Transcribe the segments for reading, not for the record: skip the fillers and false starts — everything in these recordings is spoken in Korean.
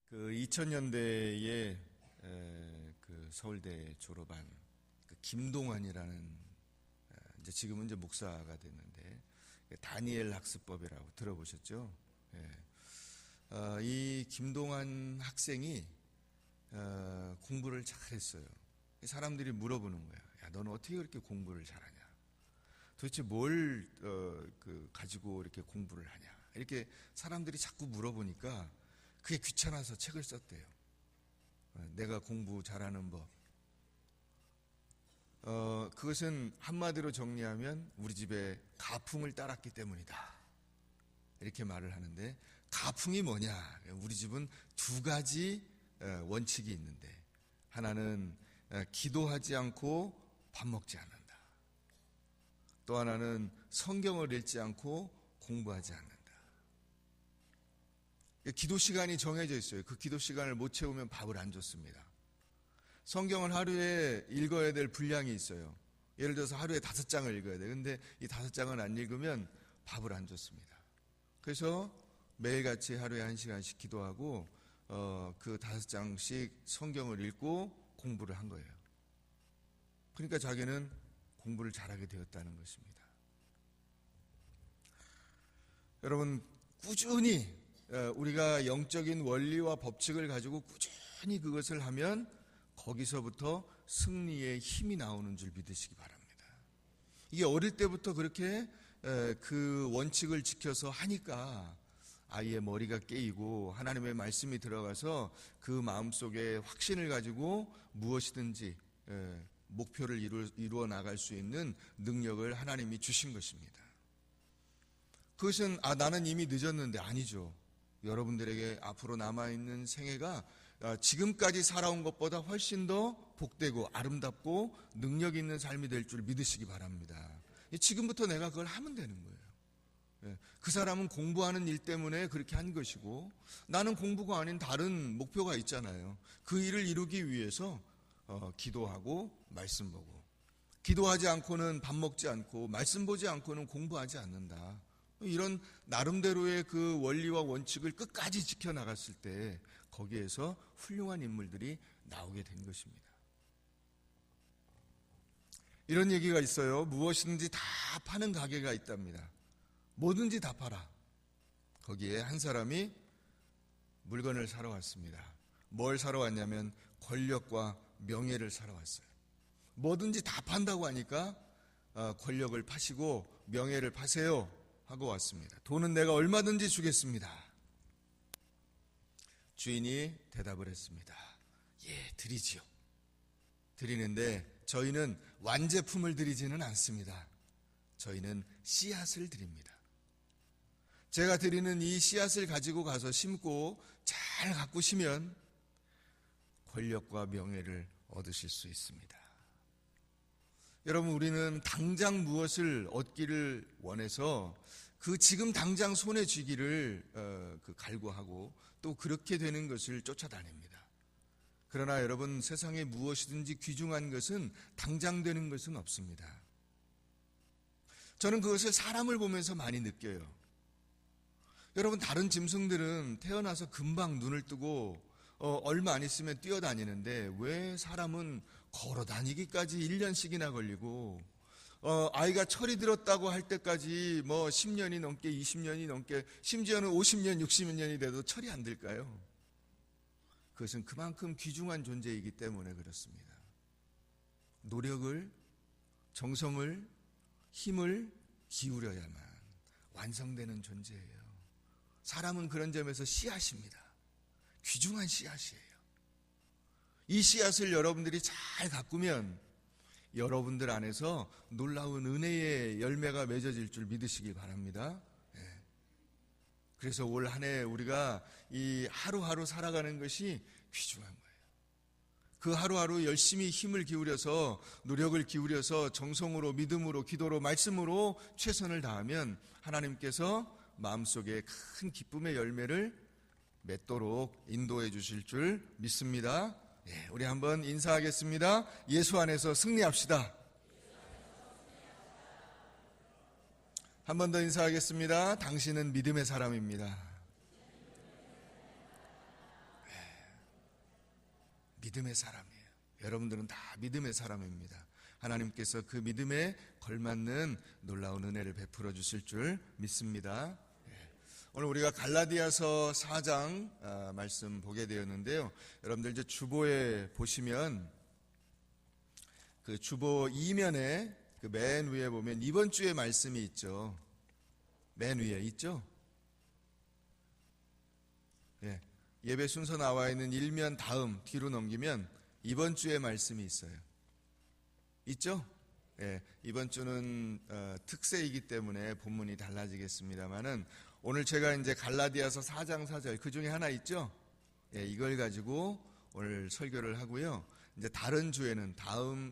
그 2000년대에 그 서울대 졸업한 그 김동완이라는 이제 지금은 이제 목사가 됐는데 다니엘 학습법이라고 들어보셨죠? 이 김동완 학생이 공부를 잘했어요. 사람들이 물어보는 거야. 야, 너는 어떻게 그렇게 공부를 잘하냐? 도대체 뭘 가지고 이렇게 공부를 하냐? 이렇게 사람들이 자꾸 물어보니까 그게 귀찮아서 책을 썼대요. 내가 공부 잘하는 법. 그것은 한마디로 정리하면 우리 집에 가풍을 따랐기 때문이다. 이렇게 말을 하는데, 가풍이 뭐냐? 우리 집은 두 가지 원칙이 있는데, 하나는 기도하지 않고 밥 먹지 않는다. 또 하나는 성경을 읽지 않고 공부하지 않는다. 기도 시간이 정해져 있어요. 그 기도 시간을 못 채우면 밥을 안 줬습니다. 성경을 하루에 읽어야 될 분량이 있어요. 예를 들어서 하루에 5장을 읽어야 돼요. 근데 이 5장을 안 읽으면 밥을 안 줬습니다. 그래서 매일같이 하루에 1시간씩 기도하고 그 5장씩 성경을 읽고 공부를 한 거예요. 그러니까 자기는 공부를 잘하게 되었다는 것입니다. 여러분, 꾸준히 우리가 영적인 원리와 법칙을 가지고 꾸준히 그것을 하면 거기서부터 승리의 힘이 나오는 줄 믿으시기 바랍니다. 이게 어릴 때부터 그렇게 그 원칙을 지켜서 하니까 아이의 머리가 깨이고 하나님의 말씀이 들어가서 그 마음속에 확신을 가지고 무엇이든지 목표를 이루어 나갈 수 있는 능력을 하나님이 주신 것입니다. 그것은 나는 이미 늦었는데, 아니죠. 여러분들에게 앞으로 남아있는 생애가 지금까지 살아온 것보다 훨씬 더 복되고 아름답고 능력 있는 삶이 될 줄 믿으시기 바랍니다. 지금부터 내가 그걸 하면 되는 거예요. 그 사람은 공부하는 일 때문에 그렇게 한 것이고, 나는 공부가 아닌 다른 목표가 있잖아요. 그 일을 이루기 위해서 기도하고 말씀 보고, 기도하지 않고는 밥 먹지 않고 말씀 보지 않고는 공부하지 않는다. 이런 나름대로의 그 원리와 원칙을 끝까지 지켜나갔을 때 거기에서 훌륭한 인물들이 나오게 된 것입니다. 이런 얘기가 있어요. 무엇이든지 다 파는 가게가 있답니다. 뭐든지 다 팔아. 거기에 한 사람이 물건을 사러 왔습니다. 뭘 사러 왔냐면 권력과 명예를 사러 왔어요. 뭐든지 다 판다고 하니까 권력을 파시고 명예를 파세요 하고 왔습니다. 돈은 내가 얼마든지 주겠습니다. 주인이 대답을 했습니다. 예, 드리지요. 드리는데 저희는 완제품을 드리지는 않습니다. 저희는 씨앗을 드립니다. 제가 드리는 이 씨앗을 가지고 가서 심고 잘 가꾸시면 권력과 명예를 얻으실 수 있습니다. 여러분, 우리는 당장 무엇을 얻기를 원해서 그 지금 당장 손에 쥐기를 갈구하고 또 그렇게 되는 것을 쫓아다닙니다. 그러나 여러분, 세상에 무엇이든지 귀중한 것은 당장 되는 것은 없습니다. 저는 그것을 사람을 보면서 많이 느껴요. 여러분, 다른 짐승들은 태어나서 금방 눈을 뜨고 얼마 안 있으면 뛰어다니는데 왜 사람은 걸어 다니기까지 1년씩이나 걸리고 아이가 철이 들었다고 할 때까지 10년이 넘게 20년이 넘게 심지어는 50년 60년이 돼도 철이 안 들까요? 그것은 그만큼 귀중한 존재이기 때문에 그렇습니다. 노력을, 정성을, 힘을 기울여야만 완성되는 존재예요. 사람은 그런 점에서 씨앗입니다. 귀중한 씨앗이에요. 이 씨앗을 여러분들이 잘 가꾸면 여러분들 안에서 놀라운 은혜의 열매가 맺어질 줄 믿으시기 바랍니다. 그래서 올 한 해 우리가 이 하루하루 살아가는 것이 귀중한 거예요. 그 하루하루 열심히 힘을 기울여서 노력을 기울여서 정성으로 믿음으로 기도로 말씀으로 최선을 다하면 하나님께서 마음속에 큰 기쁨의 열매를 맺도록 인도해 주실 줄 믿습니다. 우리 한번 인사하겠습니다. 예수 안에서 승리합시다. 한 번 더 인사하겠습니다. 당신은 믿음의 사람입니다. 믿음의 사람이에요. 여러분들은 다 믿음의 사람입니다. 하나님께서 그 믿음에 걸맞는 놀라운 은혜를 베풀어 주실 줄 믿습니다. 오늘 우리가 갈라디아서 4장 말씀 보게 되었는데요. 여러분들 이제 주보에 보시면 그 주보 2면에 그 맨 위에 보면 이번 주의 말씀이 있죠. 맨 위에 있죠? 예. 예배 순서 나와 있는 1면 다음 뒤로 넘기면 이번 주의 말씀이 있어요. 있죠? 예. 이번 주는 특세이기 때문에 본문이 달라지겠습니다만은 오늘 제가 이제 갈라디아서 4장 4절 그 중에 하나 있죠? 예, 이걸 가지고 오늘 설교를 하고요. 이제 다른 주에는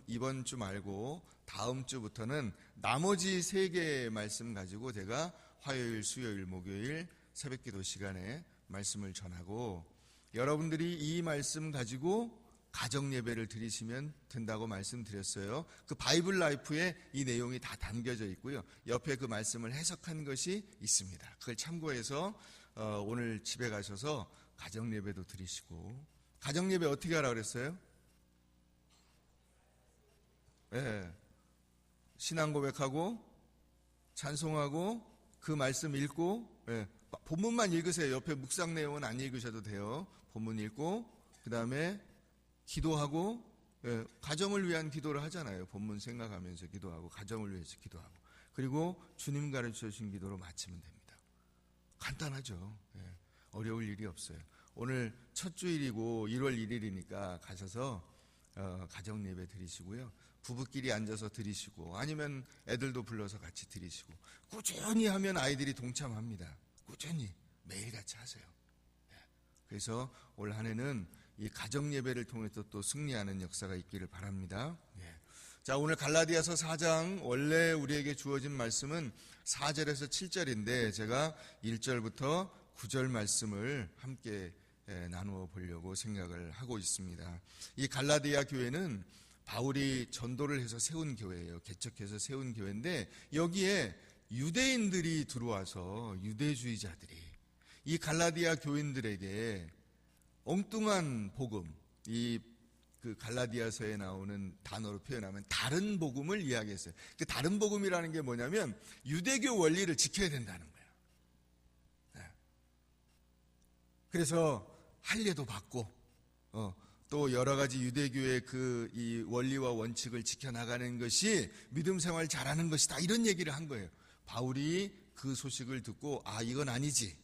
이번 주 말고 다음 주부터는 나머지 3개의 말씀 가지고 제가 화요일, 수요일, 목요일 새벽기도 시간에 말씀을 전하고 여러분들이 이 말씀 가지고 가정 예배를 드리시면 된다고 말씀드렸어요. 그 바이블 라이프에 이 내용이 다 담겨져 있고요. 옆에 그 말씀을 해석한 것이 있습니다. 그걸 참고해서 오늘 집에 가셔서 가정 예배도 드리시고 가정 예배 어떻게 하라 그랬어요? 네. 신앙 고백하고 찬송하고 그 말씀 읽고 네. 본문만 읽으세요. 옆에 묵상 내용은 안 읽으셔도 돼요. 본문 읽고 그 다음에 기도하고 가정을 위한 기도를 하잖아요. 본문 생각하면서 기도하고 가정을 위해서 기도하고 그리고 주님 가르쳐 주신 기도로 마치면 됩니다. 간단하죠. 어려울 일이 없어요. 오늘 첫 주일이고 1월 1일이니까 가셔서 가정 예배 드리시고요. 부부끼리 앉아서 드리시고 아니면 애들도 불러서 같이 드리시고 꾸준히 하면 아이들이 동참합니다. 꾸준히 매일같이 하세요. 그래서 올 한 해는 이 가정 예배를 통해서 또 승리하는 역사가 있기를 바랍니다. 자, 오늘 갈라디아서 4장 원래 우리에게 주어진 말씀은 4절에서 7절인데 제가 1절부터 9절 말씀을 함께 나누어 보려고 생각을 하고 있습니다. 이 갈라디아 교회는 바울이 전도를 해서 세운 교회예요. 개척해서 세운 교회인데 여기에 유대인들이 들어와서 유대주의자들이 이 갈라디아 교인들에게 엉뚱한 복음, 그 갈라디아서에 나오는 단어로 표현하면 다른 복음을 이야기했어요. 그 다른 복음이라는 게 뭐냐면 유대교 원리를 지켜야 된다는 거예요. 그래서 할례도 받고 또 여러 가지 유대교의 이 원리와 원칙을 지켜나가는 것이 믿음 생활 잘하는 것이다. 이런 얘기를 한 거예요. 바울이 그 소식을 듣고 이건 아니지.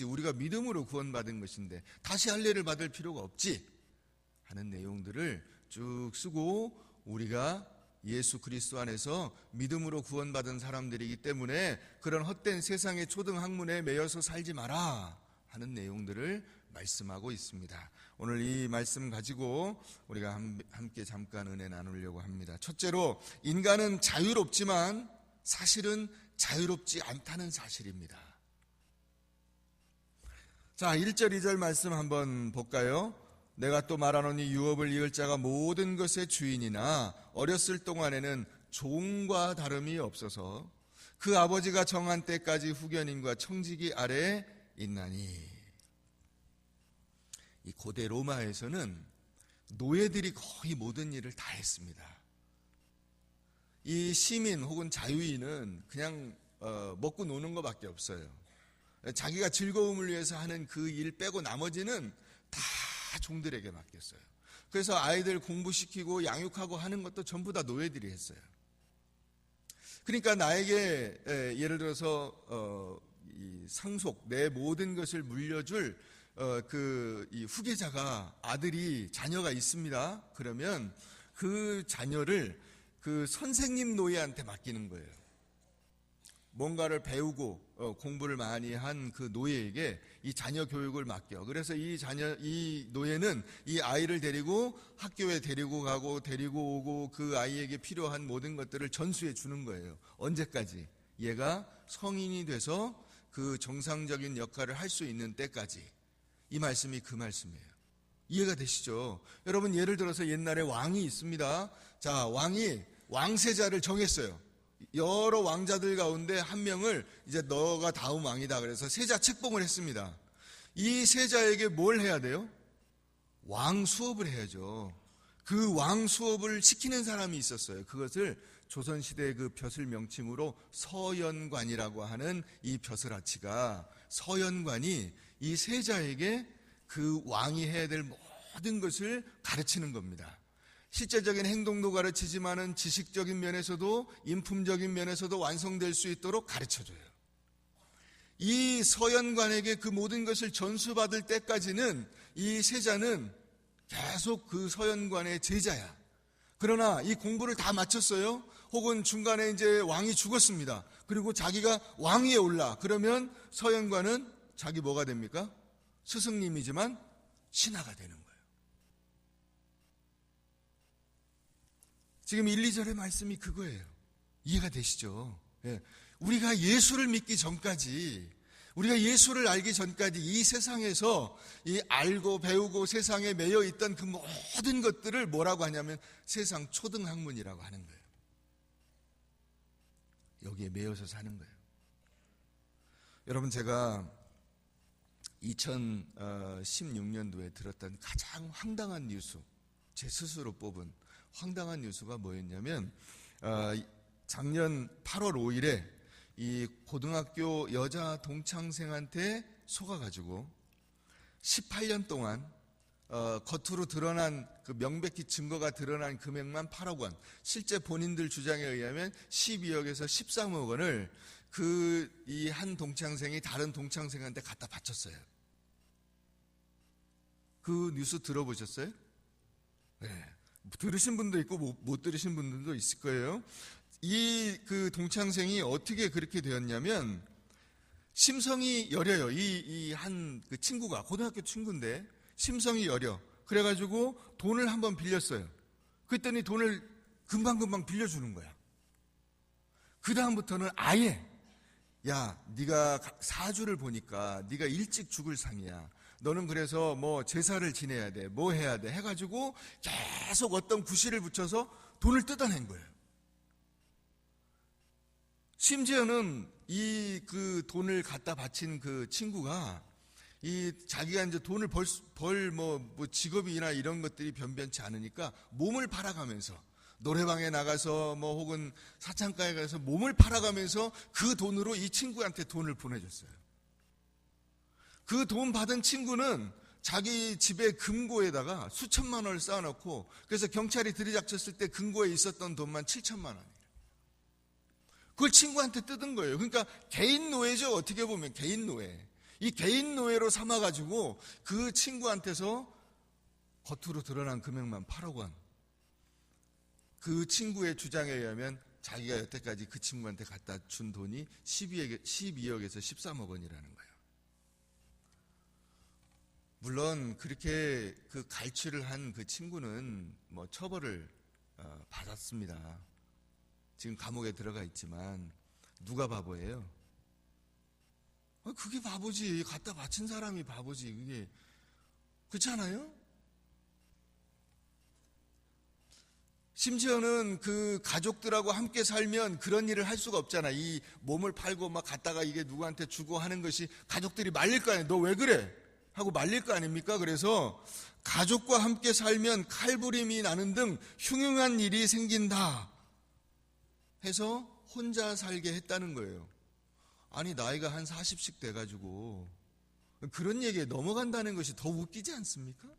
우리가 믿음으로 구원받은 것인데 다시 할례를 받을 필요가 없지 하는 내용들을 쭉 쓰고 우리가 예수 그리스도 안에서 믿음으로 구원받은 사람들이기 때문에 그런 헛된 세상의 초등학문에 매여서 살지 마라 하는 내용들을 말씀하고 있습니다. 오늘 이 말씀 가지고 우리가 함께 잠깐 은혜 나누려고 합니다. 첫째로 인간은 자유롭지만 사실은 자유롭지 않다는 사실입니다. 자, 1절 2절 말씀 한번 볼까요? 내가 또 말하노니 유업을 이을 자가 모든 것의 주인이나 어렸을 동안에는 종과 다름이 없어서 그 아버지가 정한 때까지 후견인과 청지기 아래에 있나니. 이 고대 로마에서는 노예들이 거의 모든 일을 다 했습니다. 이 시민 혹은 자유인은 그냥 먹고 노는 것밖에 없어요. 자기가 즐거움을 위해서 하는 그 일 빼고 나머지는 다 종들에게 맡겼어요. 그래서 아이들 공부시키고 양육하고 하는 것도 전부 다 노예들이 했어요. 그러니까 나에게 예를 들어서 이 상속, 내 모든 것을 물려줄 이 후계자가 자녀가 있습니다. 그러면 그 자녀를 그 선생님 노예한테 맡기는 거예요. 뭔가를 배우고 공부를 많이 한 그 노예에게 이 자녀 교육을 맡겨. 그래서 이 노예는 이 아이를 데리고 학교에 데리고 가고 데리고 오고 그 아이에게 필요한 모든 것들을 전수해 주는 거예요. 언제까지? 얘가 성인이 돼서 그 정상적인 역할을 할 수 있는 때까지. 이 말씀이 그 말씀이에요. 이해가 되시죠? 여러분, 예를 들어서 옛날에 왕이 있습니다. 자, 왕이 왕세자를 정했어요. 여러 왕자들 가운데 한 명을 이제 너가 다음 왕이다 그래서 세자 책봉을 했습니다. 이 세자에게 뭘 해야 돼요? 왕 수업을 해야죠. 그 왕 수업을 시키는 사람이 있었어요. 그것을 조선시대의 그 벼슬 명칭으로 서연관이라고 하는 이 벼슬아치가, 서연관이 이 세자에게 그 왕이 해야 될 모든 것을 가르치는 겁니다. 실제적인 행동도 가르치지만은 지식적인 면에서도 인품적인 면에서도 완성될 수 있도록 가르쳐줘요. 이 서연관에게 그 모든 것을 전수받을 때까지는 이 세자는 계속 그 서연관의 제자야. 그러나 이 공부를 다 마쳤어요. 혹은 중간에 이제 왕이 죽었습니다. 그리고 자기가 왕위에 올라. 그러면 서연관은 자기 뭐가 됩니까? 스승님이지만 신하가 되는 거예요. 지금 1, 2절의 말씀이 그거예요. 이해가 되시죠? 예. 우리가 예수를 믿기 전까지, 우리가 예수를 알기 전까지 이 세상에서 이 알고 배우고 세상에 매여 있던 그 모든 것들을 뭐라고 하냐면 세상 초등학문이라고 하는 거예요. 여기에 매여서 사는 거예요. 여러분, 제가 2016년도에 들었던 가장 황당한 뉴스, 제 스스로 뽑은 황당한 뉴스가 뭐였냐면, 작년 8월 5일에 이 고등학교 여자 동창생한테 속아가지고 18년 동안 겉으로 드러난 그 명백히 증거가 드러난 금액만 8억 원, 실제 본인들 주장에 의하면 12억에서 13억 원을 그 이 한 동창생이 다른 동창생한테 갖다 바쳤어요. 그 뉴스 들어보셨어요? 네. 들으신 분도 있고 못 들으신 분들도 있을 거예요. 이 그 동창생이 어떻게 그렇게 되었냐면, 심성이 여려요. 이 한 그 친구가, 고등학교 친구인데 심성이 여려. 그래가지고 돈을 한번 빌렸어요. 그랬더니 돈을 금방금방 빌려주는 거야. 그 다음부터는 아예, 야, 네가 사주를 보니까 네가 일찍 죽을 상이야. 너는 그래서 뭐 제사를 지내야 돼, 뭐 해야 돼 해가지고 계속 어떤 구실을 붙여서 돈을 뜯어낸 거예요. 심지어는 이 그 돈을 갖다 바친 그 친구가 이 자기가 이제 돈을 벌 직업이나 이런 것들이 변변치 않으니까 몸을 팔아가면서 노래방에 나가서 뭐 혹은 사창가에 가서 몸을 팔아가면서 그 돈으로 이 친구한테 돈을 보내줬어요. 그 돈 받은 친구는 자기 집에 금고에다가 수천만 원을 쌓아놓고, 그래서 경찰이 들이닥쳤을 때 금고에 있었던 돈만 7천만 원이에요. 그걸 친구한테 뜯은 거예요. 그러니까 개인 노예죠. 어떻게 보면 개인 노예. 이 개인 노예로 삼아가지고 그 친구한테서 겉으로 드러난 금액만 8억 원. 그 친구의 주장에 의하면 자기가 여태까지 그 친구한테 갖다 준 돈이 12억에서 13억 원이라는 거예요. 물론 그렇게 그 갈취를 한 그 친구는 뭐 처벌을 받았습니다. 지금 감옥에 들어가 있지만 누가 바보예요? 그게 바보지. 갖다 바친 사람이 바보지. 그게 그렇지 않아요? 심지어는 그 가족들하고 함께 살면 그런 일을 할 수가 없잖아. 이 몸을 팔고 막 갖다가 이게 누구한테 주고 하는 것이 가족들이 말릴 거 아니에요. 너 왜 그래? 하고 말릴 거 아닙니까? 그래서 가족과 함께 살면 칼부림이 나는 등 흉흉한 일이 생긴다 해서 혼자 살게 했다는 거예요. 아니, 나이가 한 40씩 돼가지고 그런 얘기에 넘어간다는 것이 더 웃기지 않습니까?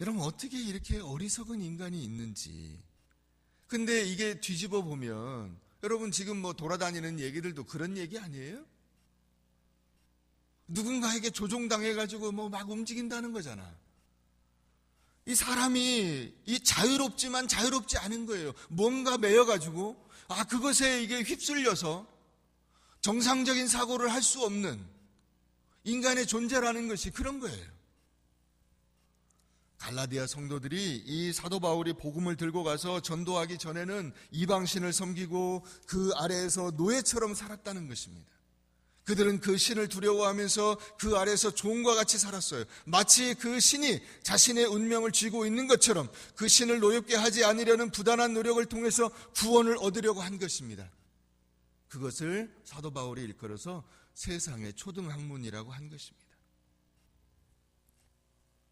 여러분, 어떻게 이렇게 어리석은 인간이 있는지. 근데 이게 뒤집어 보면 여러분 지금 뭐 돌아다니는 얘기들도 그런 얘기 아니에요? 누군가에게 조종당해가지고 뭐 막 움직인다는 거잖아. 이 사람이 이 자유롭지만 자유롭지 않은 거예요. 뭔가 매여가지고 그것에 이게 휩쓸려서 정상적인 사고를 할 수 없는 인간의 존재라는 것이 그런 거예요. 갈라디아 성도들이 이 사도 바울이 복음을 들고 가서 전도하기 전에는 이방신을 섬기고 그 아래에서 노예처럼 살았다는 것입니다. 그들은 그 신을 두려워하면서 그 아래에서 종과 같이 살았어요. 마치 그 신이 자신의 운명을 쥐고 있는 것처럼 그 신을 노엽게 하지 않으려는 부단한 노력을 통해서 구원을 얻으려고 한 것입니다. 그것을 사도 바울이 일컬어서 세상의 초등학문이라고 한 것입니다.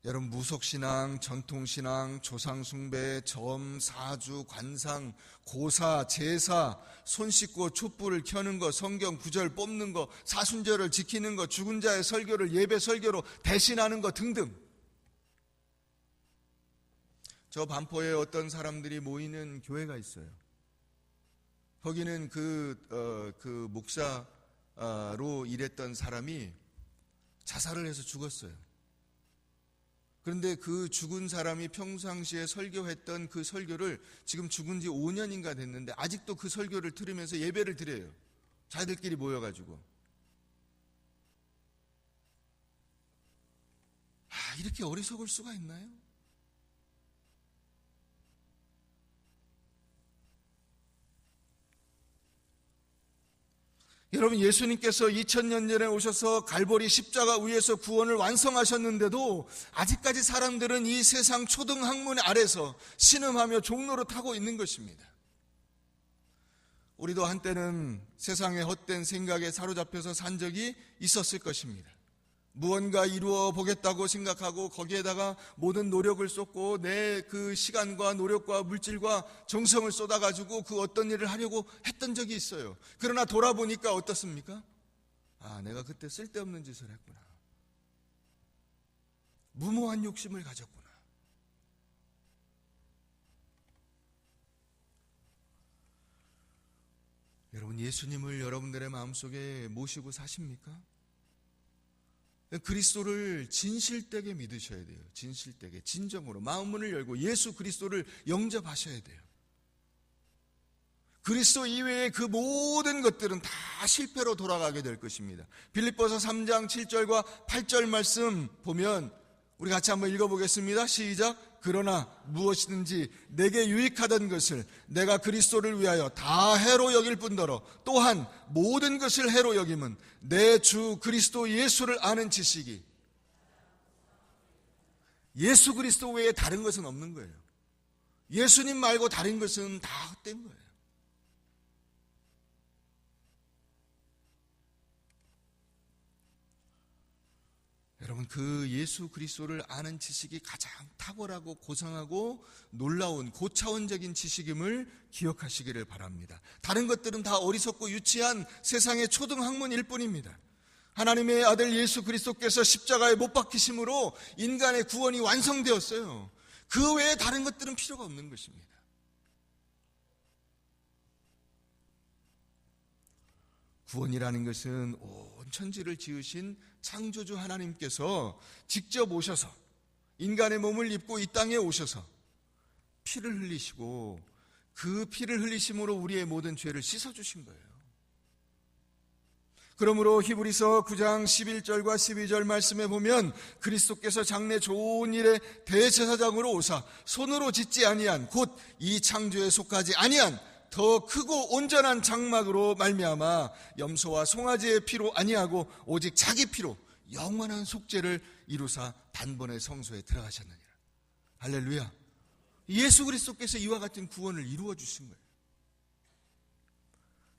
여러분, 무속신앙, 전통신앙, 조상숭배, 점, 사주, 관상, 고사, 제사, 손 씻고 촛불을 켜는 거, 성경 구절 뽑는 거, 사순절을 지키는 거, 죽은 자의 설교를 예배 설교로 대신하는 거 등등. 저 반포에 어떤 사람들이 모이는 교회가 있어요. 거기는 그 목사로 일했던 사람이 자살을 해서 죽었어요. 그런데 그 죽은 사람이 평상시에 설교했던 그 설교를 지금 죽은 지 5년인가 됐는데 아직도 그 설교를 들으면서 예배를 드려요. 자기들끼리 모여가지고. 이렇게 어리석을 수가 있나요? 여러분, 예수님께서 2000년 전에 오셔서 갈보리 십자가 위에서 구원을 완성하셨는데도 아직까지 사람들은 이 세상 초등학문 아래서 신음하며 종로를 타고 있는 것입니다. 우리도 한때는 세상의 헛된 생각에 사로잡혀서 산 적이 있었을 것입니다. 무언가 이루어 보겠다고 생각하고 거기에다가 모든 노력을 쏟고 내 그 시간과 노력과 물질과 정성을 쏟아가지고 그 어떤 일을 하려고 했던 적이 있어요. 그러나 돌아보니까 어떻습니까? 내가 그때 쓸데없는 짓을 했구나. 무모한 욕심을 가졌구나. 여러분, 예수님을 여러분들의 마음속에 모시고 사십니까? 그리스도를 진실되게 믿으셔야 돼요. 진실되게, 진정으로 마음문을 열고 예수 그리스도를 영접하셔야 돼요. 그리스도 이외의 그 모든 것들은 다 실패로 돌아가게 될 것입니다. 빌립보서 3장 7절과 8절 말씀 보면 우리 같이 한번 읽어보겠습니다. 시작. 그러나 무엇이든지 내게 유익하던 것을 내가 그리스도를 위하여 다 해로 여길 뿐더러 또한 모든 것을 해로 여김은 내 주 그리스도 예수를 아는 지식이, 예수 그리스도 외에 다른 것은 없는 거예요. 예수님 말고 다른 것은 다 헛된 거예요. 여러분, 그 예수 그리스도를 아는 지식이 가장 탁월하고 고상하고 놀라운 고차원적인 지식임을 기억하시기를 바랍니다. 다른 것들은 다 어리석고 유치한 세상의 초등학문일 뿐입니다. 하나님의 아들 예수 그리스도께서 십자가에 못 박히심으로 인간의 구원이 완성되었어요. 그 외에 다른 것들은 필요가 없는 것입니다. 구원이라는 것은 온 천지를 지으신 창조주 하나님께서 직접 오셔서 인간의 몸을 입고 이 땅에 오셔서 피를 흘리시고 그 피를 흘리심으로 우리의 모든 죄를 씻어주신 거예요. 그러므로 히브리서 9장 11절과 12절 말씀에 보면 그리스도께서 장래 좋은 일의 대제사장으로 오사 손으로 짓지 아니한 곧 이 창조에 속하지 아니한 더 크고 온전한 장막으로 말미암아 염소와 송아지의 피로 아니하고 오직 자기 피로 영원한 속죄를 이루사 단번에 성소에 들어가셨느니라. 할렐루야. 예수 그리스도께서 이와 같은 구원을 이루어 주신 거예요.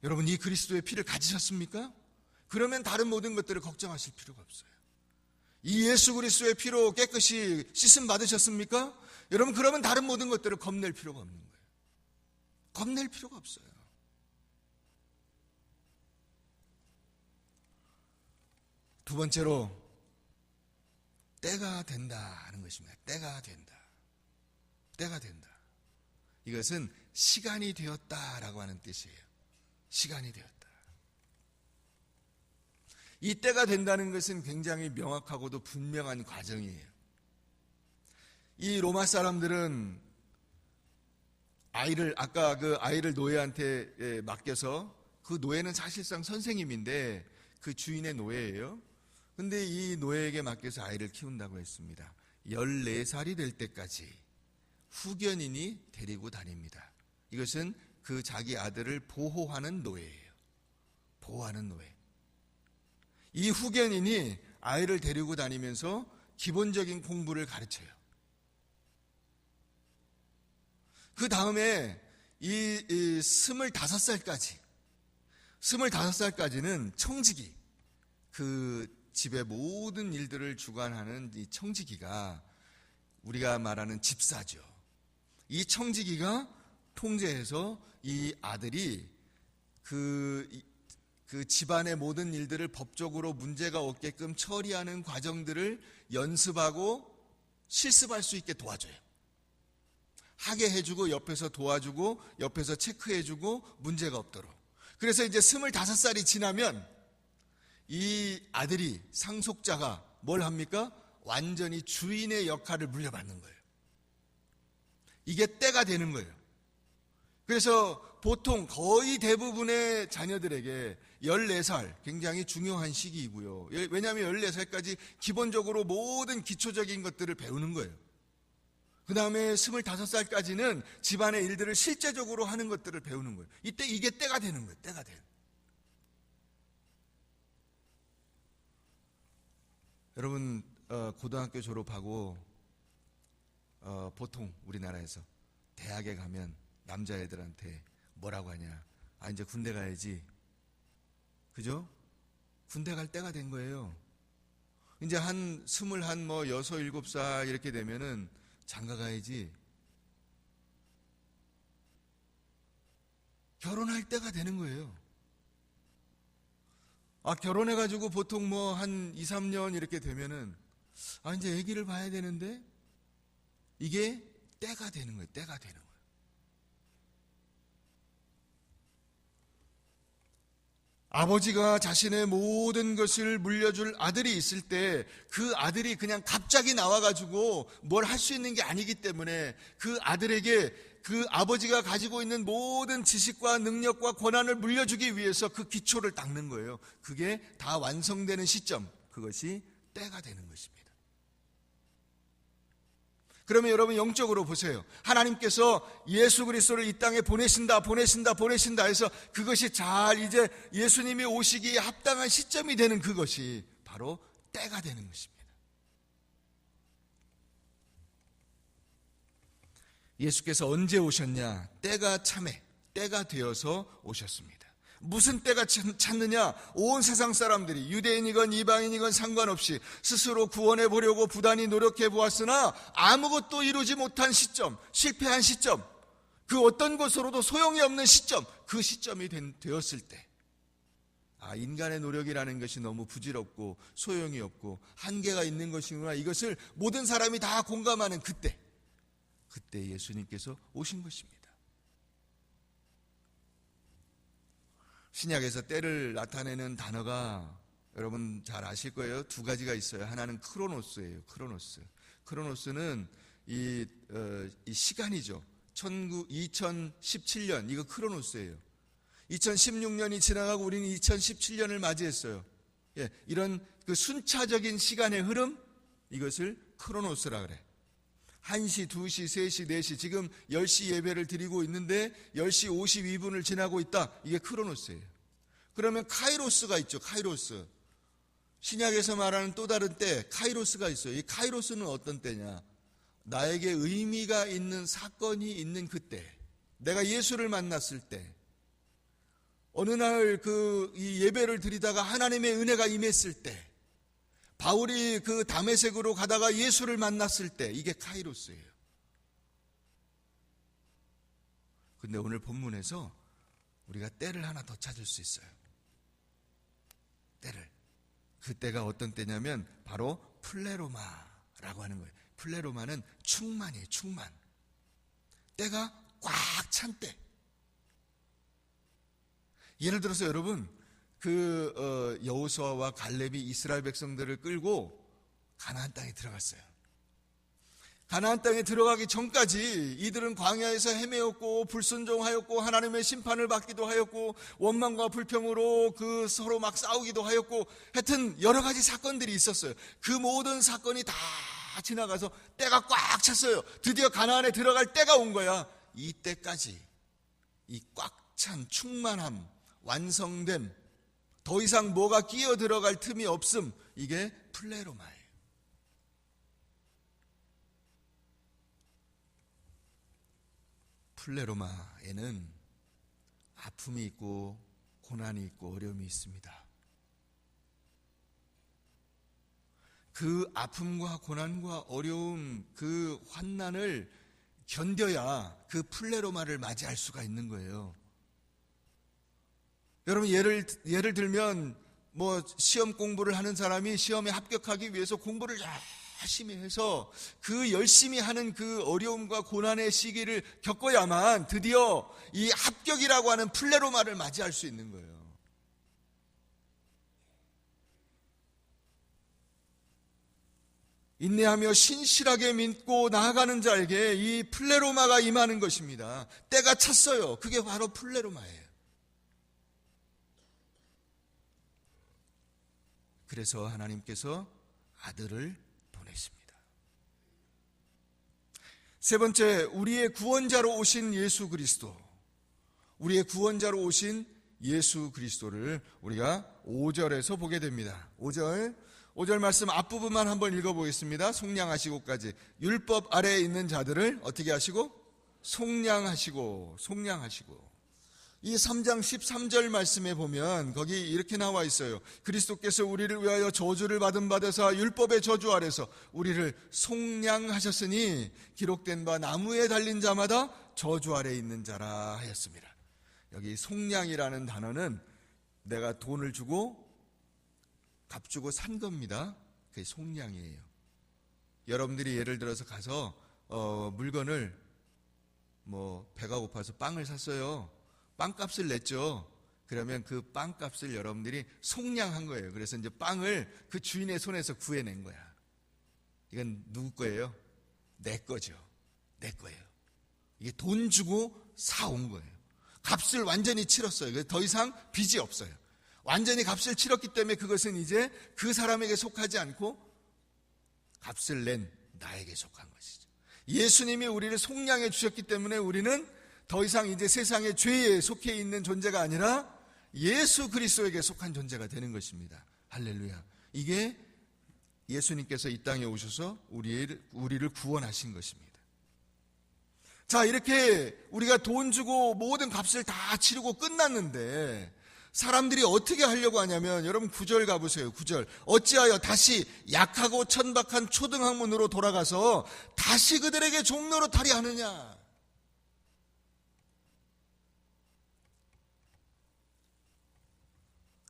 여러분, 이 그리스도의 피를 가지셨습니까? 그러면 다른 모든 것들을 걱정하실 필요가 없어요. 이 예수 그리스도의 피로 깨끗이 씻음 받으셨습니까? 여러분, 그러면 다른 모든 것들을 겁낼 필요가 없는 거예요. 겁낼 필요가 없어요. 두 번째로 때가 된다 하는 것입니다. 때가 된다. 때가 된다. 이것은 시간이 되었다라고 하는 뜻이에요. 시간이 되었다. 이 때가 된다는 것은 굉장히 명확하고도 분명한 과정이에요. 이 로마 사람들은 아까 그 아이를 노예한테 맡겨서, 그 노예는 사실상 선생님인데 그 주인의 노예예요. 근데 이 노예에게 맡겨서 아이를 키운다고 했습니다. 14살이 될 때까지 후견인이 데리고 다닙니다. 이것은 그 자기 아들을 보호하는 노예예요. 보호하는 노예. 이 후견인이 아이를 데리고 다니면서 기본적인 공부를 가르쳐요. 그 다음에 이 25살까지는 청지기, 그 집의 모든 일들을 주관하는 이 청지기가 우리가 말하는 집사죠. 이 청지기가 통제해서 이 아들이 그 집안의 모든 일들을 법적으로 문제가 없게끔 처리하는 과정들을 연습하고 실습할 수 있게 도와줘요. 하게 해주고 옆에서 도와주고 옆에서 체크해주고 문제가 없도록. 그래서 이제 25살이 지나면 이 아들이 상속자가 뭘 합니까? 완전히 주인의 역할을 물려받는 거예요. 이게 때가 되는 거예요. 그래서 보통 거의 대부분의 자녀들에게 14살 굉장히 중요한 시기이고요. 왜냐하면 14살까지 기본적으로 모든 기초적인 것들을 배우는 거예요. 그 다음에 25살까지는 집안의 일들을 실제적으로 하는 것들을 배우는 거예요. 이게 때가 되는 거예요. 때가 돼요. 여러분 고등학교 졸업하고 보통 우리나라에서 대학에 가면 남자애들한테 뭐라고 하냐? 이제 군대 가야지. 그죠? 군대 갈 때가 된 거예요. 이제 한 6, 7살 이렇게 되면은 장가 가야지. 결혼할 때가 되는 거예요. 결혼해가지고 보통 한 2, 3년 이렇게 되면은 이제 아기를 봐야 되는데 이게 때가 되는 거예요. 때가 되는 거예요. 아버지가 자신의 모든 것을 물려줄 아들이 있을 때 그 아들이 그냥 갑자기 나와가지고 뭘 할 수 있는 게 아니기 때문에 그 아들에게 그 아버지가 가지고 있는 모든 지식과 능력과 권한을 물려주기 위해서 그 기초를 닦는 거예요. 그게 다 완성되는 시점, 그것이 때가 되는 것입니다. 그러면 여러분 영적으로 보세요. 하나님께서 예수 그리스도를 이 땅에 보내신다 해서 그것이 잘 이제 예수님이 오시기에 합당한 시점이 되는 그것이 바로 때가 되는 것입니다. 예수께서 언제 오셨냐? 때가 참에, 때가 되어서 오셨습니다. 무슨 때가 찼느냐? 온 세상 사람들이 유대인이건 이방인이건 상관없이 스스로 구원해 보려고 부단히 노력해 보았으나 아무것도 이루지 못한 시점, 실패한 시점, 그 어떤 것으로도 소용이 없는 시점, 그 시점이 되었을 때 인간의 노력이라는 것이 너무 부질없고 소용이 없고 한계가 있는 것이구나, 이것을 모든 사람이 다 공감하는 그때 예수님께서 오신 것입니다. 신약에서 때를 나타내는 단어가 여러분 잘 아실 거예요. 2가지가 있어요. 하나는 크로노스예요. 크로노스는 이 시간이죠. 2017년 이거 크로노스예요. 2016년이 지나가고 우리는 2017년을 맞이했어요. 이런 그 순차적인 시간의 흐름, 이것을 크로노스라 그래. 1시, 2시, 3시, 4시, 지금 10시 예배를 드리고 있는데 10시 52분을 지나고 있다. 이게 크로노스예요. 그러면 카이로스가 있죠. 카이로스. 신약에서 말하는 또 다른 때 카이로스가 있어요. 이 카이로스는 어떤 때냐? 나에게 의미가 있는 사건이 있는 그때, 내가 예수를 만났을 때, 어느 날 이 예배를 드리다가 하나님의 은혜가 임했을 때, 바울이 그 다메섹으로 가다가 예수를 만났을 때, 이게 카이로스예요. 근데 오늘 본문에서 우리가 때를 하나 더 찾을 수 있어요. 때를. 그 때가 어떤 때냐면 바로 플레로마라고 하는 거예요. 플레로마는 충만이에요. 충만. 때가 꽉 찬 때. 예를 들어서 여러분, 여호수아와 갈렙이 이스라엘 백성들을 끌고 가나안 땅에 들어갔어요. 가나안 땅에 들어가기 전까지 이들은 광야에서 헤매었고 불순종하였고 하나님의 심판을 받기도 하였고 원망과 불평으로 서로 막 싸우기도 하였고, 하여튼 여러 가지 사건들이 있었어요. 그 모든 사건이 다 지나가서 때가 꽉 찼어요. 드디어 가나안에 들어갈 때가 온 거야. 이 때까지 이 꽉 찬 충만함, 완성됨, 더 이상 뭐가 끼어 들어갈 틈이 없음, 이게 플레로마예요. 플레로마에는 아픔이 있고 고난이 있고 어려움이 있습니다. 그 아픔과 고난과 어려움, 그 환난을 견뎌야 그 플레로마를 맞이할 수가 있는 거예요. 여러분, 예를 들면 시험 공부를 하는 사람이 시험에 합격하기 위해서 공부를 열심히 해서 그 열심히 하는 그 어려움과 고난의 시기를 겪어야만 드디어 이 합격이라고 하는 플레로마를 맞이할 수 있는 거예요. 인내하며 신실하게 믿고 나아가는 자에게 이 플레로마가 임하는 것입니다. 때가 찼어요. 그게 바로 플레로마예요. 그래서 하나님께서 아들을 보냈습니다. 세 번째, 우리의 구원자로 오신 예수 그리스도. 우리의 구원자로 오신 예수 그리스도를 우리가 5절에서 보게 됩니다. 5절 말씀 앞부분만 한번 읽어보겠습니다. 속량하시고까지. 율법 아래에 있는 자들을 어떻게 하시고? 속량하시고. 이 3장 13절 말씀에 보면 거기 이렇게 나와 있어요. 그리스도께서 우리를 위하여 저주를 받은 바 되사 율법의 저주 아래서 우리를 속량하셨으니 기록된 바 나무에 달린 자마다 저주 아래에 있는 자라 하였습니다. 여기 속량이라는 단어는 내가 돈을 주고 값 주고 산 겁니다. 그게 속량이에요. 여러분들이 예를 들어서 가서 물건을 배가 고파서 빵을 샀어요. 빵값을 냈죠. 그러면 그 빵값을 여러분들이 속량한 거예요. 그래서 이제 빵을 그 주인의 손에서 구해낸 거야. 이건 누구 거예요? 내 거죠. 내 거예요. 이게 돈 주고 사온 거예요. 값을 완전히 치렀어요. 그래서 더 이상 빚이 없어요. 완전히 값을 치렀기 때문에 그것은 이제 그 사람에게 속하지 않고 값을 낸 나에게 속한 것이죠. 예수님이 우리를 속량해 주셨기 때문에 우리는 더 이상 이제 세상의 죄에 속해 있는 존재가 아니라 예수 그리스도에게 속한 존재가 되는 것입니다. 할렐루야. 이게 예수님께서 이 땅에 오셔서 우리를 구원하신 것입니다. 자, 이렇게 우리가 돈 주고 모든 값을 다 치르고 끝났는데 사람들이 어떻게 하려고 하냐면, 여러분 9절 가보세요. 9절. 어찌하여 다시 약하고 천박한 초등학문으로 돌아가서 다시 그들에게 종노릇하리 하느냐.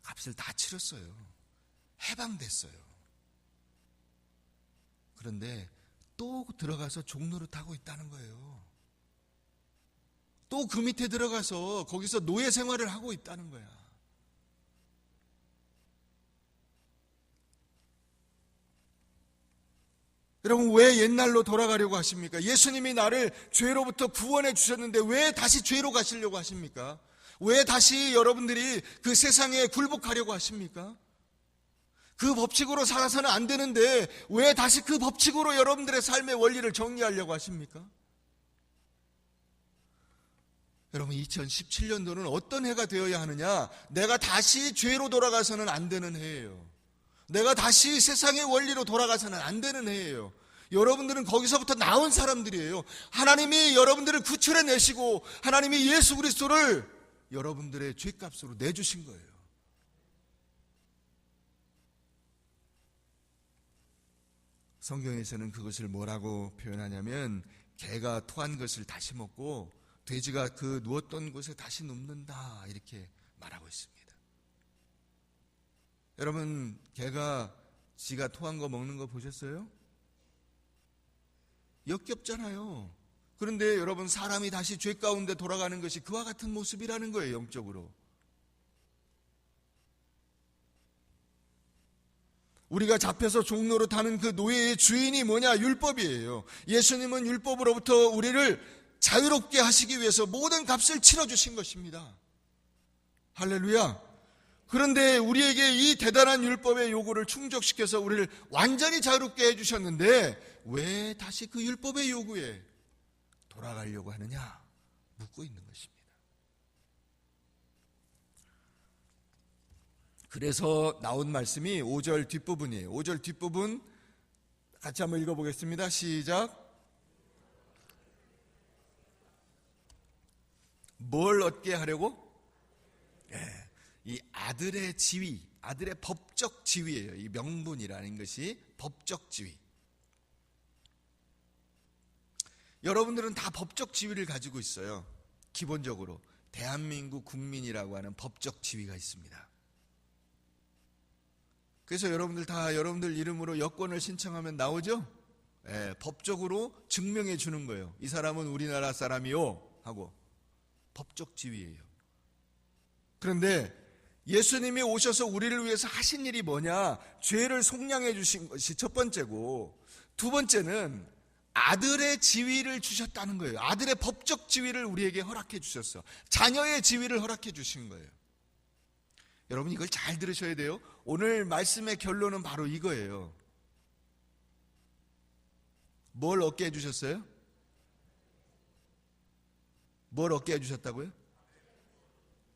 값을 다 치렀어요. 해방됐어요. 그런데 또 들어가서 종노릇하고 있다는 거예요. 또 그 밑에 들어가서 거기서 노예 생활을 하고 있다는 거야. 여러분, 왜 옛날로 돌아가려고 하십니까? 예수님이 나를 죄로부터 구원해 주셨는데 왜 다시 죄로 가시려고 하십니까? 왜 다시 여러분들이 그 세상에 굴복하려고 하십니까? 그 법칙으로 살아서는 안 되는데 왜 다시 그 법칙으로 여러분들의 삶의 원리를 정리하려고 하십니까? 여러분, 2017년도는 어떤 해가 되어야 하느냐? 내가 다시 죄로 돌아가서는 안 되는 해예요. 내가 다시 세상의 원리로 돌아가서는 안 되는 해예요. 여러분들은 거기서부터 나온 사람들이에요. 하나님이 여러분들을 구출해내시고 하나님이 예수 그리스도를 여러분들의 죄값으로 내주신 거예요. 성경에서는 그것을 뭐라고 표현하냐면, 개가 토한 것을 다시 먹고 돼지가 그 누웠던 곳에 다시 눕는다, 이렇게 말하고 있습니다. 여러분, 개가 지가 토한 거 먹는 거 보셨어요? 역겹잖아요. 그런데 여러분, 사람이 다시 죄 가운데 돌아가는 것이 그와 같은 모습이라는 거예요, 영적으로. 우리가 잡혀서 종노릇하는 그 노예의 주인이 뭐냐? 율법이에요. 예수님은 율법으로부터 우리를 자유롭게 하시기 위해서 모든 값을 치러주신 것입니다. 할렐루야. 그런데 우리에게 이 대단한 율법의 요구를 충족시켜서 우리를 완전히 자유롭게 해주셨는데 왜 다시 그 율법의 요구에 돌아가려고 하느냐? 묻고 있는 것입니다. 그래서 나온 말씀이 5절 뒷부분이에요. 5절 뒷부분 같이 한번 읽어보겠습니다. 시작. 뭘 얻게 하려고? 이 아들의 지위, 아들의 법적 지위예요. 이 명분이라는 것이 법적 지위. 여러분들은 다 법적 지위를 가지고 있어요. 기본적으로 대한민국 국민이라고 하는 법적 지위가 있습니다. 그래서 여러분들 다 여러분들 이름으로 여권을 신청하면 나오죠? 예, 법적으로 증명해 주는 거예요. 이 사람은 우리나라 사람이요 하고. 법적 지위예요. 그런데 예수님이 오셔서 우리를 위해서 하신 일이 뭐냐? 죄를 속량해 주신 것이 첫 번째고, 두 번째는 아들의 지위를 주셨다는 거예요. 아들의 법적 지위를 우리에게 허락해 주셨어. 자녀의 지위를 허락해 주신 거예요. 여러분 이걸 잘 들으셔야 돼요. 오늘 말씀의 결론은 바로 이거예요. 뭘 얻게 해주셨어요? 뭘 얻게 해주셨다고요?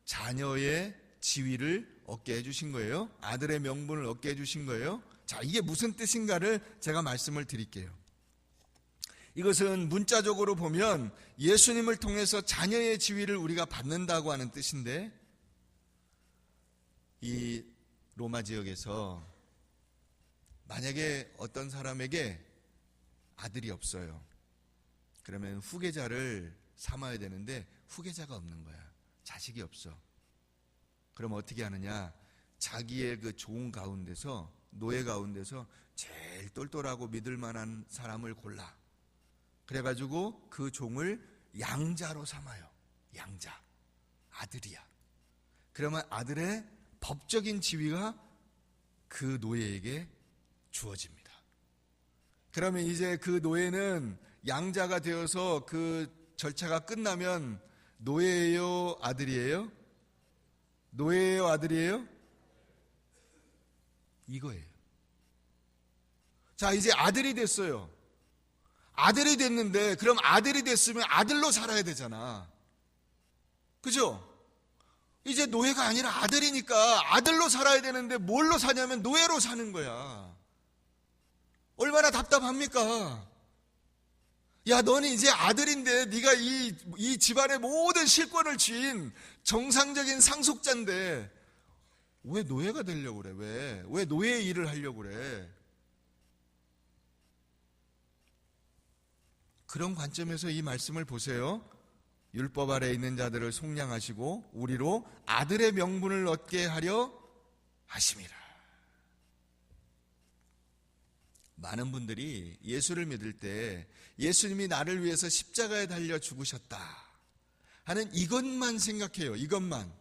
자녀의 지위를 얻게 해주신 거예요. 아들의 명분을 얻게 해주신 거예요. 자, 이게 무슨 뜻인가를 제가 말씀을 드릴게요. 이것은 문자적으로 보면 예수님을 통해서 자녀의 지위를 우리가 받는다고 하는 뜻인데, 이 로마 지역에서 만약에 어떤 사람에게 아들이 없어요. 그러면 후계자를 삼아야 되는데 후계자가 없는 거야. 자식이 없어. 그럼 어떻게 하느냐? 자기의 그 종 가운데서, 노예 가운데서 제일 똘똘하고 믿을 만한 사람을 골라. 그래가지고 그 종을 양자로 삼아요. 양자. 아들이야. 그러면 아들의 법적인 지위가 그 노예에게 주어집니다. 그러면 이제 그 노예는 양자가 되어서 그 절차가 끝나면 노예예요? 아들이에요? 노예예요? 아들이에요? 이거예요. 자, 이제 아들이 됐어요. 아들이 됐는데, 그럼 아들이 됐으면 아들로 살아야 되잖아. 그죠? 이제 노예가 아니라 아들이니까 아들로 살아야 되는데 뭘로 사냐면 노예로 사는 거야. 얼마나 답답합니까? 야, 너는 이제 아들인데 네가 이 집안의 모든 실권을 쥔 정상적인 상속자인데 왜 노예가 되려고 그래? 왜 노예의 일을 하려고 그래? 그런 관점에서 이 말씀을 보세요. 율법 아래 있는 자들을 속량하시고 우리로 아들의 명분을 얻게 하려 하심이라. 많은 분들이 예수를 믿을 때 예수님이 나를 위해서 십자가에 달려 죽으셨다 하는 이것만 생각해요. 이것만.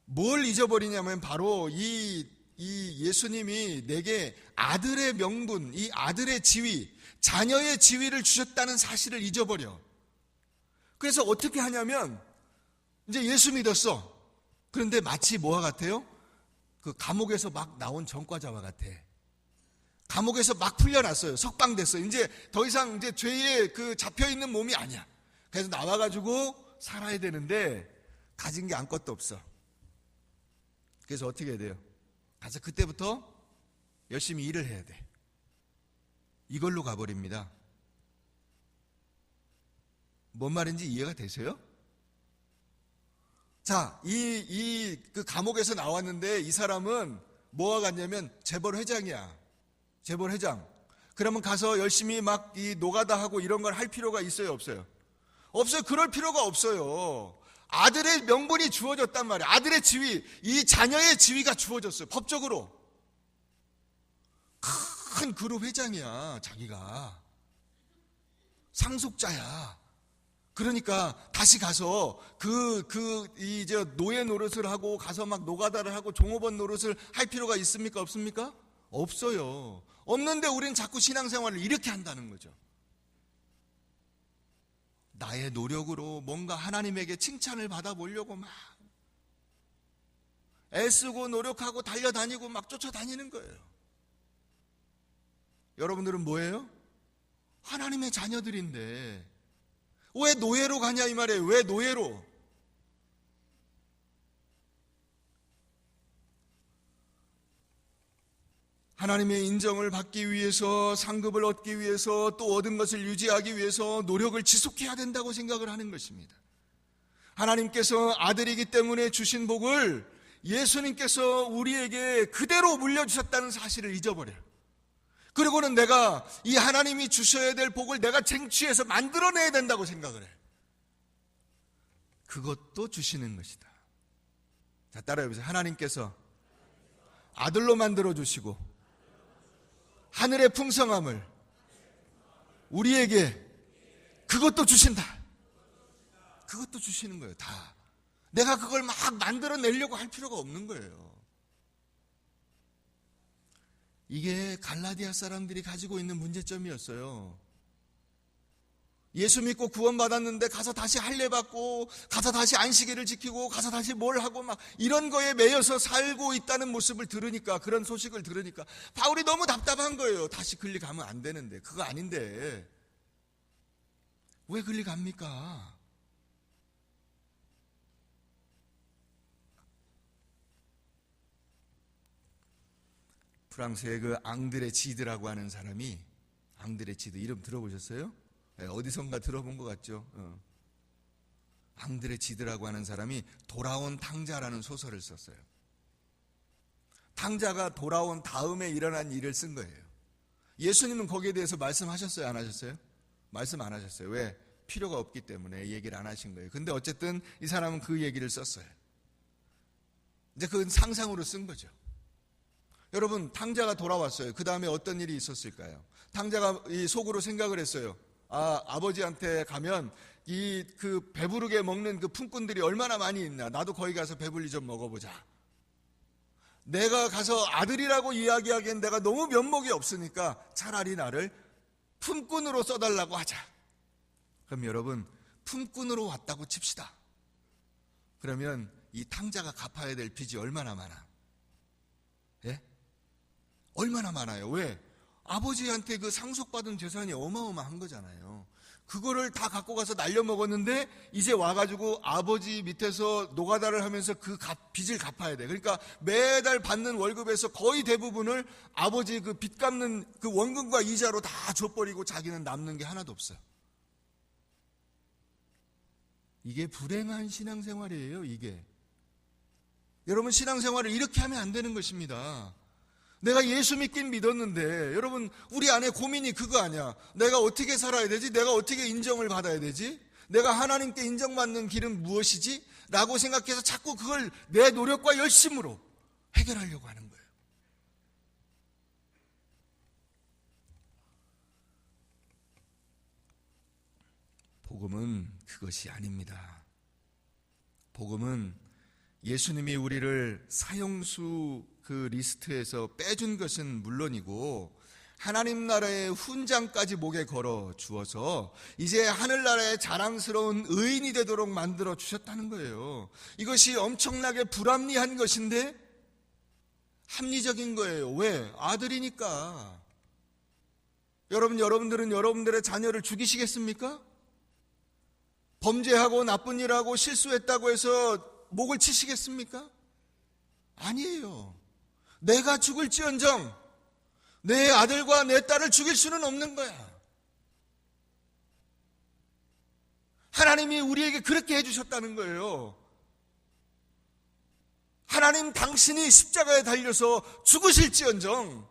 뭘 잊어버리냐면 바로 이 예수님이 내게 아들의 명분, 이 아들의 지위, 자녀의 지위를 주셨다는 사실을 잊어버려. 그래서 어떻게 하냐면 이제 예수 믿었어. 그런데 마치 뭐와 같아요? 그 감옥에서 막 나온 전과자와 같아. 감옥에서 막 풀려났어요. 석방됐어요. 이제 더 이상 이제 죄에 그 잡혀있는 몸이 아니야. 그래서 나와가지고 살아야 되는데 가진 게 아무것도 없어. 그래서 어떻게 해야 돼요? 가서 그때부터 열심히 일을 해야 돼. 이걸로 가버립니다. 뭔 말인지 이해가 되세요? 자, 그 감옥에서 나왔는데 이 사람은 뭐와 같냐면 재벌 회장이야. 재벌 회장. 그러면 가서 열심히 막 이 노가다 하고 이런 걸 할 필요가 있어요? 없어요? 없어요. 그럴 필요가 없어요. 아들의 명분이 주어졌단 말이에요. 아들의 지위, 이 자녀의 지위가 주어졌어요. 법적으로. 큰 그룹 회장이야. 자기가. 상속자야. 그러니까 다시 가서 이제 노예 노릇을 하고 가서 막 노가다를 하고 종업원 노릇을 할 필요가 있습니까? 없습니까? 없어요. 없는데 우리는 자꾸 신앙생활을 이렇게 한다는 거죠. 나의 노력으로 뭔가 하나님에게 칭찬을 받아보려고 막 애쓰고 노력하고 달려다니고 막 쫓아다니는 거예요. 여러분들은 뭐예요? 하나님의 자녀들인데 왜 노예로 가냐 이 말이에요. 왜 노예로? 하나님의 인정을 받기 위해서, 상급을 얻기 위해서, 또 얻은 것을 유지하기 위해서 노력을 지속해야 된다고 생각을 하는 것입니다. 하나님께서 아들이기 때문에 주신 복을 예수님께서 우리에게 그대로 물려주셨다는 사실을 잊어버려요. 그리고는 내가 이 하나님이 주셔야 될 복을 내가 쟁취해서 만들어내야 된다고 생각을 해요. 그것도 주시는 것이다. 자, 따라해보세요. 하나님께서 아들로 만들어 주시고 하늘의 풍성함을 우리에게 그것도 주신다. 그것도 주시는 거예요. 다. 내가 그걸 막 만들어내려고 할 필요가 없는 거예요. 이게 갈라디아 사람들이 가지고 있는 문제점이었어요. 예수 믿고 구원받았는데 가서 다시 할례 받고 가서 다시 안식일을 지키고 가서 다시 뭘 하고 막 이런 거에 매여서 살고 있다는 모습을 들으니까, 그런 소식을 들으니까 바울이 너무 답답한 거예요. 다시 글리 가면 안 되는데, 그거 아닌데 왜 글리 갑니까? 프랑스의 그 앙드레 지드라고 하는 사람이, 앙드레 지드 이름 들어보셨어요? 네, 어디선가 들어본 것 같죠? 앙드레 지드라고 하는 사람이 돌아온 탕자라는 소설을 썼어요. 탕자가 돌아온 다음에 일어난 일을 쓴 거예요. 예수님은 거기에 대해서 말씀하셨어요? 안 하셨어요? 말씀 안 하셨어요. 왜? 필요가 없기 때문에 얘기를 안 하신 거예요. 근데 어쨌든 이 사람은 그 얘기를 썼어요. 이제 그건 상상으로 쓴 거죠. 여러분, 탕자가 돌아왔어요. 그 다음에 어떤 일이 있었을까요? 탕자가 이 속으로 생각을 했어요. 아버지한테 가면 그 배부르게 먹는 그 품꾼들이 얼마나 많이 있나. 나도 거기 가서 배불리 좀 먹어보자. 내가 가서 아들이라고 이야기하기엔 내가 너무 면목이 없으니까 차라리 나를 품꾼으로 써달라고 하자. 그럼 여러분, 품꾼으로 왔다고 칩시다. 그러면 이 탕자가 갚아야 될 빚이 얼마나 많아? 예? 얼마나 많아요? 왜? 아버지한테 그 상속받은 재산이 어마어마한 거잖아요. 그거를 다 갖고 가서 날려먹었는데 이제 와가지고 아버지 밑에서 노가다를 하면서 그 빚을 갚아야 돼. 그러니까 매달 받는 월급에서 거의 대부분을 아버지 그 빚 갚는 그 원금과 이자로 다 줘버리고 자기는 남는 게 하나도 없어요. 이게 불행한 신앙생활이에요, 이게. 여러분, 신앙생활을 이렇게 하면 안 되는 것입니다. 내가 예수 믿긴 믿었는데, 여러분, 우리 안에 고민이 그거 아니야. 내가 어떻게 살아야 되지? 내가 어떻게 인정을 받아야 되지? 내가 하나님께 인정받는 길은 무엇이지? 라고 생각해서 자꾸 그걸 내 노력과 열심으로 해결하려고 하는 거예요. 복음은 그것이 아닙니다. 복음은 예수님이 우리를 사형수 그 리스트에서 빼준 것은 물론이고 하나님 나라의 훈장까지 목에 걸어 주어서 이제 하늘나라의 자랑스러운 의인이 되도록 만들어 주셨다는 거예요. 이것이 엄청나게 불합리한 것인데 합리적인 거예요. 왜? 아들이니까. 여러분들은 여러분들의 자녀를 죽이시겠습니까? 범죄하고 나쁜 일하고 실수했다고 해서 목을 치시겠습니까? 아니에요. 내가 죽을지언정 내 아들과 내 딸을 죽일 수는 없는 거야. 하나님이 우리에게 그렇게 해주셨다는 거예요. 하나님 당신이 십자가에 달려서 죽으실지언정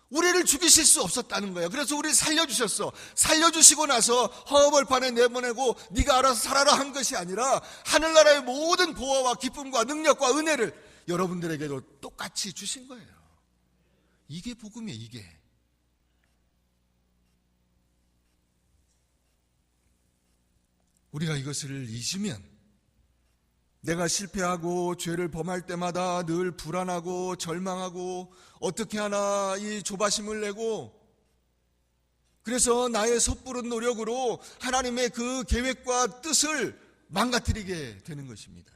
우리를 죽이실 수 없었다는 거예요. 그래서 우리를 살려주셨어. 살려주시고 나서 허허벌판에 내보내고 네가 알아서 살아라 한 것이 아니라 하늘나라의 모든 보호와 기쁨과 능력과 은혜를 여러분들에게도 똑같이 주신 거예요. 이게 복음이에요, 이게. 우리가 이것을 잊으면 내가 실패하고 죄를 범할 때마다 늘 불안하고 절망하고 어떻게 하나 이 조바심을 내고 그래서 나의 섣부른 노력으로 하나님의 그 계획과 뜻을 망가뜨리게 되는 것입니다.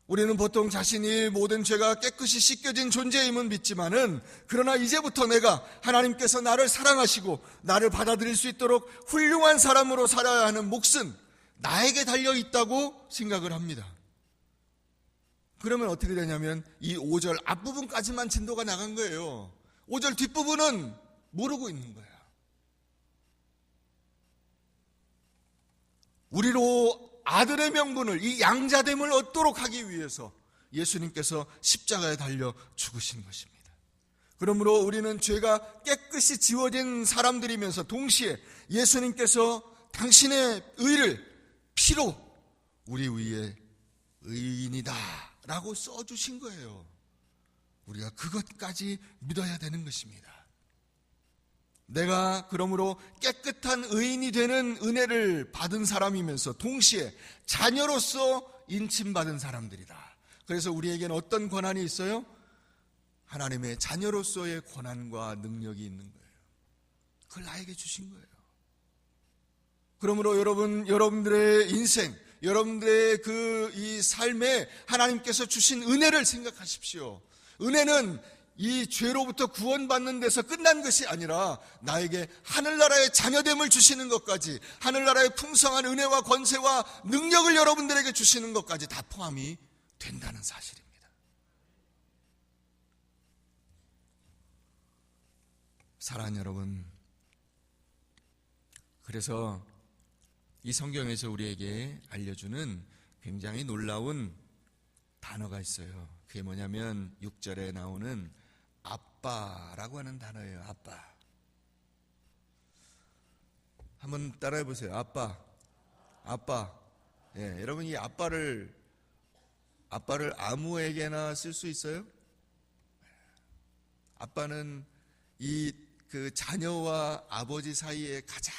우리는 보통 자신이 모든 죄가 깨끗이 씻겨진 존재임은 믿지만은 그러나 이제부터 내가 하나님께서 나를 사랑하시고 나를 받아들일 수 있도록 훌륭한 사람으로 살아야 하는 몫은 나에게 달려 있다고 생각을 합니다. 그러면 어떻게 되냐면 이 5절 앞부분까지만 진도가 나간 거예요. 5절 뒷부분은 모르고 있는 거야. 우리로 아들의 명분을, 이 양자됨을 얻도록 하기 위해서 예수님께서 십자가에 달려 죽으신 것입니다. 그러므로 우리는 죄가 깨끗이 지워진 사람들이면서 동시에 예수님께서 당신의 의를 피로 우리 위에 의인이다 라고 써주신 거예요. 우리가 그것까지 믿어야 되는 것입니다. 내가 그러므로 깨끗한 의인이 되는 은혜를 받은 사람이면서 동시에 자녀로서 인침받은 사람들이다. 그래서 우리에게는 어떤 권한이 있어요? 하나님의 자녀로서의 권한과 능력이 있는 거예요. 그걸 나에게 주신 거예요. 그러므로 여러분들의 인생, 여러분들의 이 삶에 하나님께서 주신 은혜를 생각하십시오. 은혜는 이 죄로부터 구원받는 데서 끝난 것이 아니라 나에게 하늘나라의 자녀됨을 주시는 것까지, 하늘나라의 풍성한 은혜와 권세와 능력을 여러분들에게 주시는 것까지 다 포함이 된다는 사실입니다. 사랑하는 여러분, 그래서 이 성경에서 우리에게 알려주는 굉장히 놀라운 단어가 있어요. 그게 뭐냐면 6절에 나오는 아빠라고 하는 단어예요. 아빠. 한번 따라해 보세요. 아빠. 아빠. 예, 여러분 이 아빠를 아무에게나 쓸 수 있어요? 아빠는 그 자녀와 아버지 사이에 가장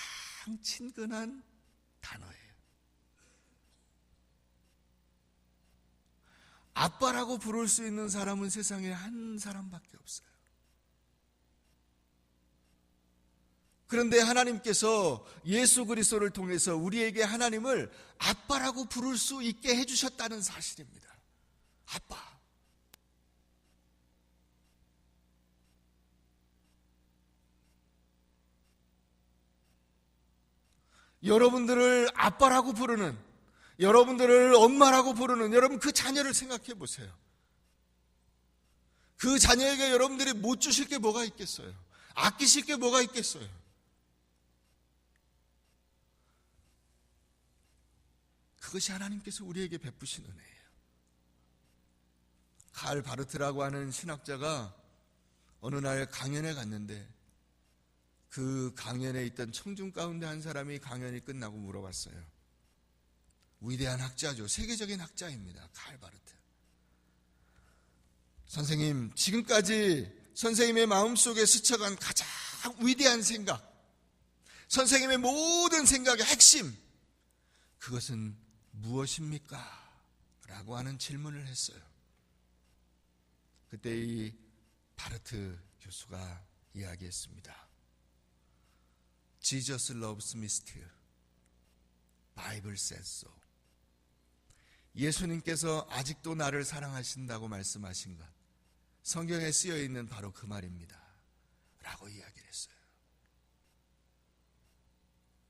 친근한 단어예요. 아빠라고 부를 수 있는 사람은 세상에 한 사람밖에 없어요. 그런데 하나님께서 예수 그리스도를 통해서 우리에게 하나님을 아빠라고 부를 수 있게 해주셨다는 사실입니다. 아빠. 여러분들을 아빠라고 부르는, 여러분들을 엄마라고 부르는 여러분 그 자녀를 생각해 보세요. 그 자녀에게 여러분들이 못 주실 게 뭐가 있겠어요? 아끼실 게 뭐가 있겠어요? 그것이 하나님께서 우리에게 베푸신 은혜예요. 칼 바르트라고 하는 신학자가 어느 날 강연에 갔는데 그 강연에 있던 청중 가운데 한 사람이 강연이 끝나고 물어봤어요. 위대한 학자죠. 세계적인 학자입니다. 칼 바르트. 선생님, 지금까지 선생님의 마음속에 스쳐간 가장 위대한 생각, 선생님의 모든 생각의 핵심, 그것은 무엇입니까? 라고 하는 질문을 했어요. 그때 이 바르트 교수가 이야기했습니다. Jesus loves me still. Bible says so. 예수님께서 아직도 나를 사랑하신다고 말씀하신 것, 성경에 쓰여 있는 바로 그 말입니다. 라고 이야기를 했어요.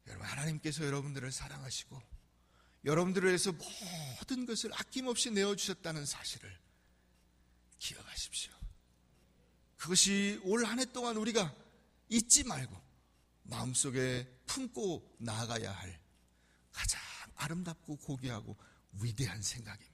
여러분, 하나님께서 여러분들을 사랑하시고 여러분들을 위해서 모든 것을 아낌없이 내어주셨다는 사실을 기억하십시오. 그것이 올 한 해 동안 우리가 잊지 말고 마음속에 품고 나아가야 할 가장 아름답고 고귀하고 위대한 생각입니다.